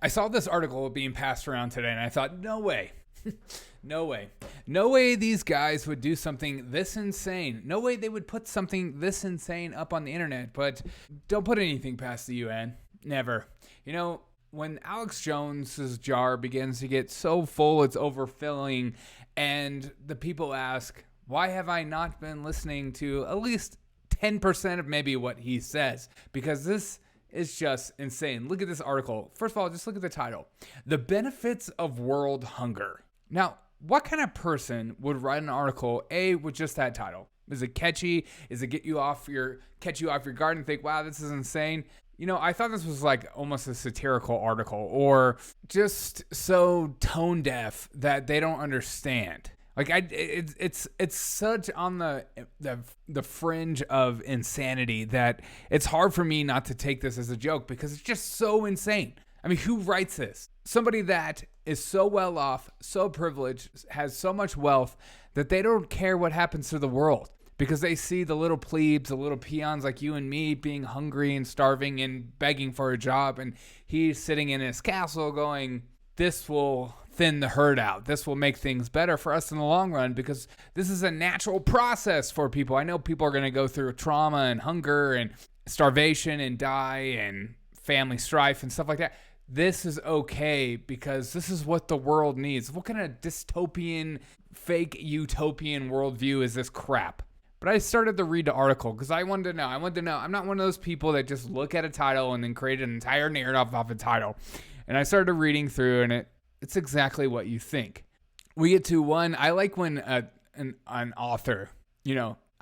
I saw this article being passed around today and I thought, no way. No way. No way these guys would do something this insane. No way they would put something this insane up on the internet. But don't put anything past the UN. Never. You know, when Alex Jones's jar begins to get so full it's overfilling, and the people ask, why have I not been listening to at least 10% of maybe what he says? Because this is just insane. Look at this article. First of all, just look at the title. The Benefits of World Hunger. Now, what kind of person would write an article, with just that title? Is it catchy? Is it catch you off your guard and think, wow, this is insane? You know, I thought this was like almost a satirical article, or just so tone deaf that they don't understand. Like it's such on the fringe of insanity that it's hard for me not to take this as a joke because it's just so insane. I mean, who writes this? Somebody that is so well off, so privileged, has so much wealth that they don't care what happens to the world because they see the little plebes, the little peons like you and me being hungry and starving and begging for a job. And he's sitting in his castle going, this will thin the herd out. This will make things better for us in the long run because this is a natural process for people. I know people are going to go through trauma and hunger and starvation and die and family strife and stuff like that. This is okay because this is what the world needs. What kind of dystopian, fake utopian worldview is this crap? But I started to read the article because I wanted to know. I'm not one of those people that just look at a title and then create an entire narrative off a title. And I started reading through, and it's exactly what you think. We get to one. I like when an author,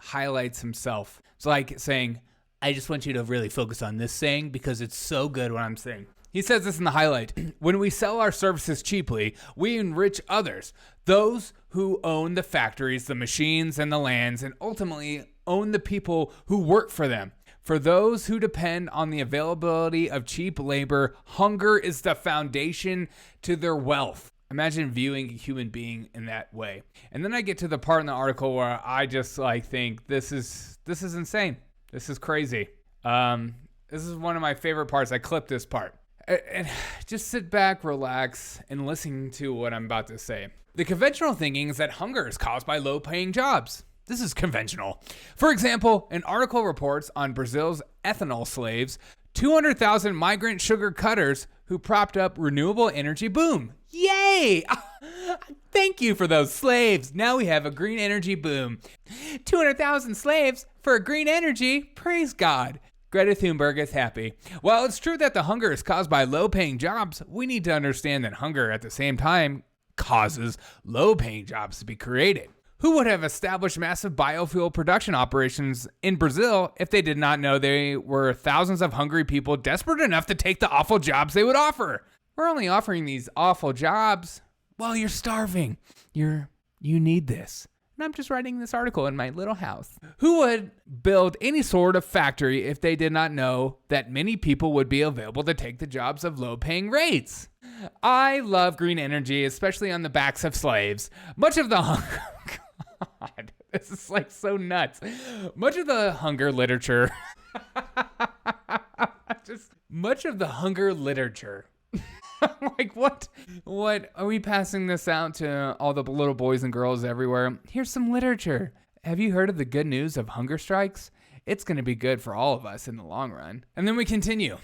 highlights himself. It's like saying, I just want you to really focus on this saying because it's so good what I'm saying. He says this in the highlight. When we sell our services cheaply, we enrich others, those who own the factories, the machines, and the lands, and ultimately own the people who work for them. For those who depend on the availability of cheap labor, hunger is the foundation to their wealth. Imagine viewing a human being in that way. And then I get to the part in the article where I just think this is insane. This is crazy. This is one of my favorite parts. I clipped this part. And just sit back, relax, and listen to what I'm about to say. The conventional thinking is that hunger is caused by low-paying jobs. This is conventional. For example, an article reports on Brazil's ethanol slaves, 200,000 migrant sugar cutters who propped up renewable energy boom. Yay! Thank you for those slaves. Now we have a green energy boom. 200,000 slaves for green energy. Praise God. Greta Thunberg is happy. While it's true that the hunger is caused by low-paying jobs, we need to understand that hunger at the same time causes low-paying jobs to be created. Who would have established massive biofuel production operations in Brazil if they did not know there were thousands of hungry people desperate enough to take the awful jobs they would offer? We're only offering these awful jobs while you're starving. You need this. And I'm just writing this article in my little house. Who would build any sort of factory if they did not know that many people would be available to take the jobs of low-paying rates? I love green energy, especially on the backs of slaves. Much of the hunger... God, this is so nuts. Much of the hunger literature... Much of the hunger literature... what are we passing this out to all the little boys and girls everywhere? Here's some literature. Have you heard of the good news of hunger strikes? It's going to be good for all of us in the long run. And then we continue,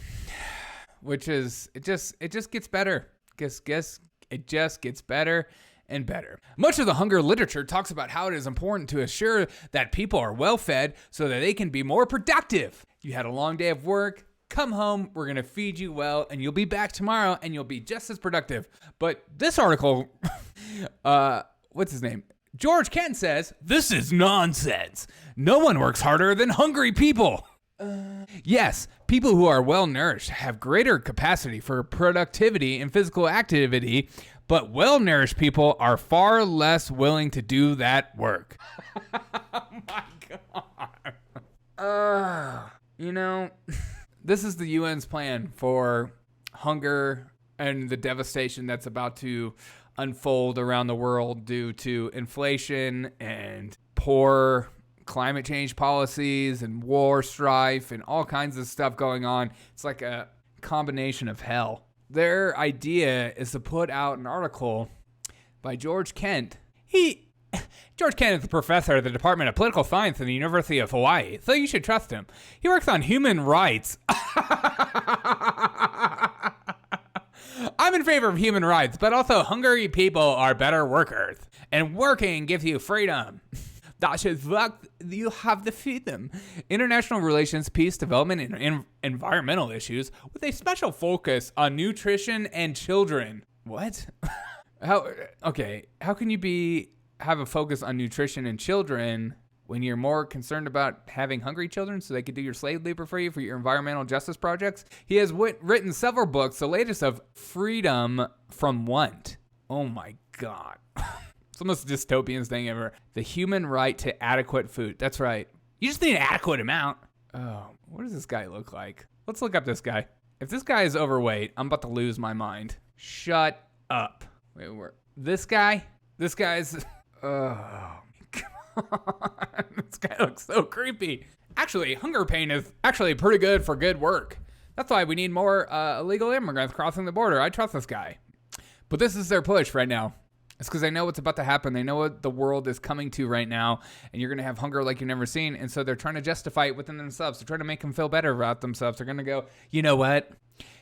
which is, it just gets better. It just gets better and better. Much of the hunger literature talks about how it is important to assure that people are well fed so that they can be more productive. You had a long day of work. Come home, we're going to feed you well, and you'll be back tomorrow, and you'll be just as productive. But this article, what's his name? George Kent says, this is nonsense. No one works harder than hungry people. Yes, people who are well-nourished have greater capacity for productivity and physical activity, but well-nourished people are far less willing to do that work. Oh, my God. This is the UN's plan for hunger and the devastation that's about to unfold around the world due to inflation and poor climate change policies and war strife and all kinds of stuff going on. It's like a combination of hell. their idea is to put out an article by George Kent. George Kent is a professor at the Department of Political Science at the University of Hawaii, so you should trust him. He works on human rights. I'm in favor of human rights, but also hungry people are better workers, and working gives you freedom. That is what you have to feed them. International relations, peace, development, and environmental issues with a special focus on nutrition and children. What? How can you have a focus on nutrition and children when you're more concerned about having hungry children so they could do your slave labor for you for your environmental justice projects? He has written several books, the latest of Freedom from Want. Oh my God. It's the most dystopian thing ever. The human right to adequate food. That's right. You just need an adequate amount. Oh, what does this guy look like? Let's look up this guy. If this guy is overweight, I'm about to lose my mind. Shut up. Wait, this guy's... Oh, come on. This guy looks so creepy. Actually, hunger pain is actually pretty good for good work. That's why we need more illegal immigrants crossing the border. I trust this guy. But this is their push right now. It's because they know what's about to happen. They know what the world is coming to right now, and you're going to have hunger like you've never seen. And so they're trying to justify it within themselves. They're trying to make them feel better about themselves. They're going to go, you know what?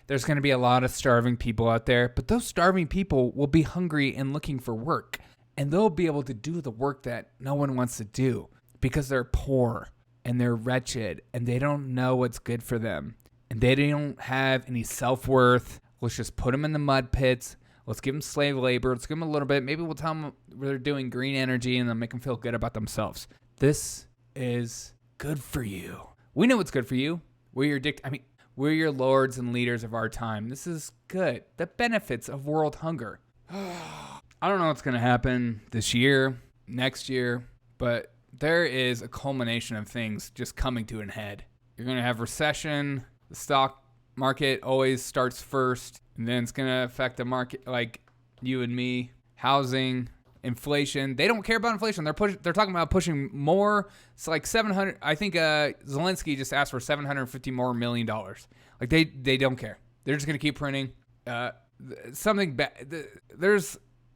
There's going to be a lot of starving people out there, but those starving people will be hungry and looking for work. And they'll be able to do the work that no one wants to do because they're poor and they're wretched and they don't know what's good for them. And they don't have any self-worth. Let's just put them in the mud pits. Let's give them slave labor. Let's give them a little bit. Maybe we'll tell them they're doing green energy and then make them feel good about themselves. This is good for you. We know what's good for you. We're your lords and leaders of our time. This is good. The benefits of world hunger. I don't know what's going to happen this year, next year, but there is a culmination of things just coming to an head. You're going to have recession. The stock market always starts first, and then it's going to affect the market like you and me. Housing, inflation. They don't care about inflation. They're talking about pushing more. It's like 700. I think Zelensky just asked for $750 more million. Like they don't care. They're just going to keep printing. Something bad.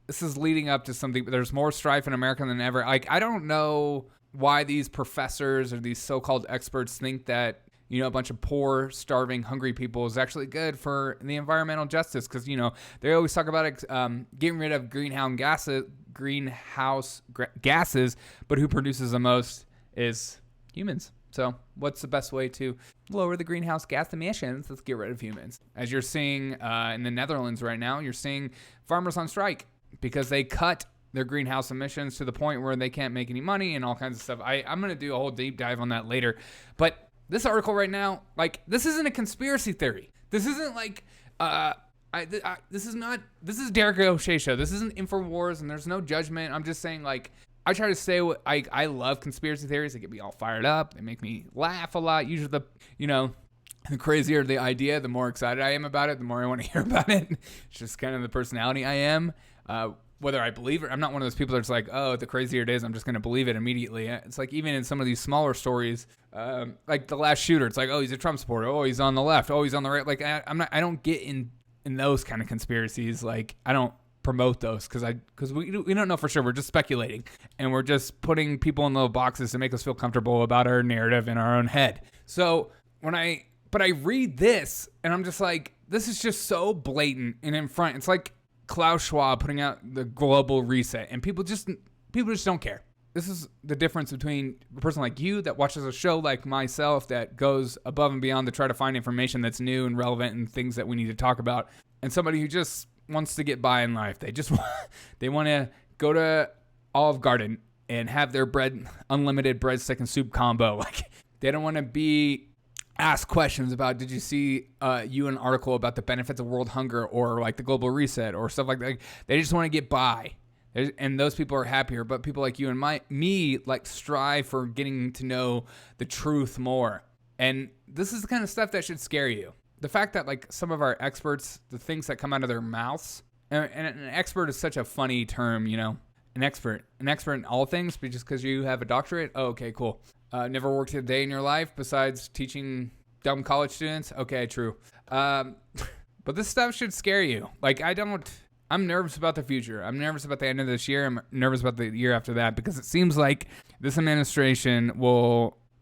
This is leading up to something. There's more strife in America than ever. Like, I don't know why these professors or these so-called experts think that, you know, a bunch of poor, starving, hungry people is actually good for the environmental justice. Because, you know, they always talk about getting rid of greenhouse gases, but who produces the most is humans. So what's the best way to lower the greenhouse gas emissions? Let's get rid of humans. As you're seeing in the Netherlands right now, you're seeing farmers on strike because they cut their greenhouse emissions to the point where they can't make any money and all kinds of stuff. I'm going to do a whole deep dive on that later. But this article right now, like, this isn't a conspiracy theory. This isn't like, this is Derek O'Shea show. This isn't InfoWars and there's no judgment. I'm just saying, like, I try to say I love conspiracy theories. They get me all fired up. They make me laugh a lot. Usually the crazier the idea, the more excited I am about it, the more I want to hear about it. It's just kind of the personality I am. Whether I believe it, I'm not one of those people that's like, oh, the crazier it is, I'm just going to believe it immediately. It's like even in some of these smaller stories, like the last shooter, it's like, oh, he's a Trump supporter. Oh, he's on the left. Oh, he's on the right. Like I don't get in those kind of conspiracies. Like I don't promote those because we don't know for sure. We're just speculating and we're just putting people in little boxes to make us feel comfortable about our narrative in our own head. So but I read this and I'm just like, this is just so blatant and in front. It's like Klaus Schwab putting out the global reset and people just don't care. This is the difference between a person like you that watches a show like myself that goes above and beyond to try to find information that's new and relevant and things that we need to talk about, and somebody who just wants to get by in life. They want to go to Olive Garden and have their unlimited breadstick and soup combo. Like they don't want to be asked questions about, did you see an article about the benefits of world hunger or like the global reset or stuff like that. They just want to get by. And those people are happier, but people like you and me like strive for getting to know the truth more. And this is the kind of stuff that should scare you. The fact that like some of our experts, the things that come out of their mouths, and an expert is such a funny term, you know, an expert in all things, but just because you have a doctorate, oh, okay, cool. Never worked a day in your life besides teaching dumb college students? Okay, true. But this stuff should scare you. Like, I'm nervous about the future. I'm nervous about the end of this year. I'm nervous about the year after that because it seems like this administration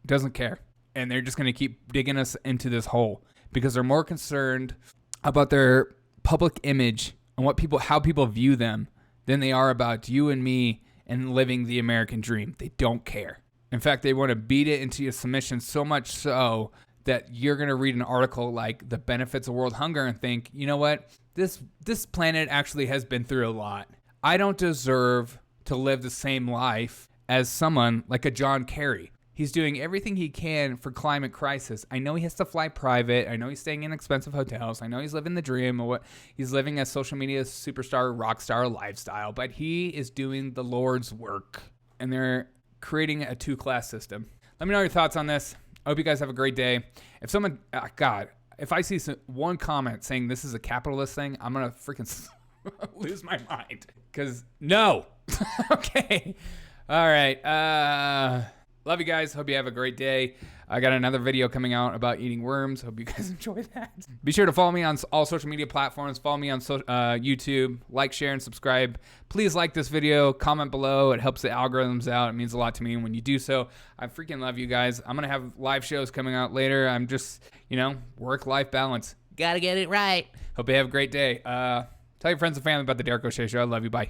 doesn't care. And they're just going to keep digging us into this hole because they're more concerned about their public image and how people view them than they are about you and me and living the American dream. They don't care. In fact, they want to beat it into your submission so much so that you're going to read an article like The Benefits of World Hunger and think, you know what? This planet actually has been through a lot. I don't deserve to live the same life as someone like a John Kerry. He's doing everything he can for climate crisis. I know he has to fly private. I know he's staying in expensive hotels. I know he's living the dream of what he's living as social media superstar, rock star lifestyle, but he is doing the Lord's work. And they're creating a two-class system. Let me know your thoughts on this. I hope you guys have a great day. If someone, if I see one comment saying this is a capitalist thing, I'm going to freaking lose my mind. Because no. Okay. All right. Love you guys. Hope you have a great day. I got another video coming out about eating worms. Hope you guys enjoy that. Be sure to follow me on all social media platforms. Follow me on YouTube. Like, share, and subscribe. Please like this video. Comment below. It helps the algorithms out. It means a lot to me when you do so. I freaking love you guys. I'm going to have live shows coming out later. I'm just, work-life balance. Got to get it right. Hope you have a great day. Tell your friends and family about the Derek O'Shea Show. I love you. Bye.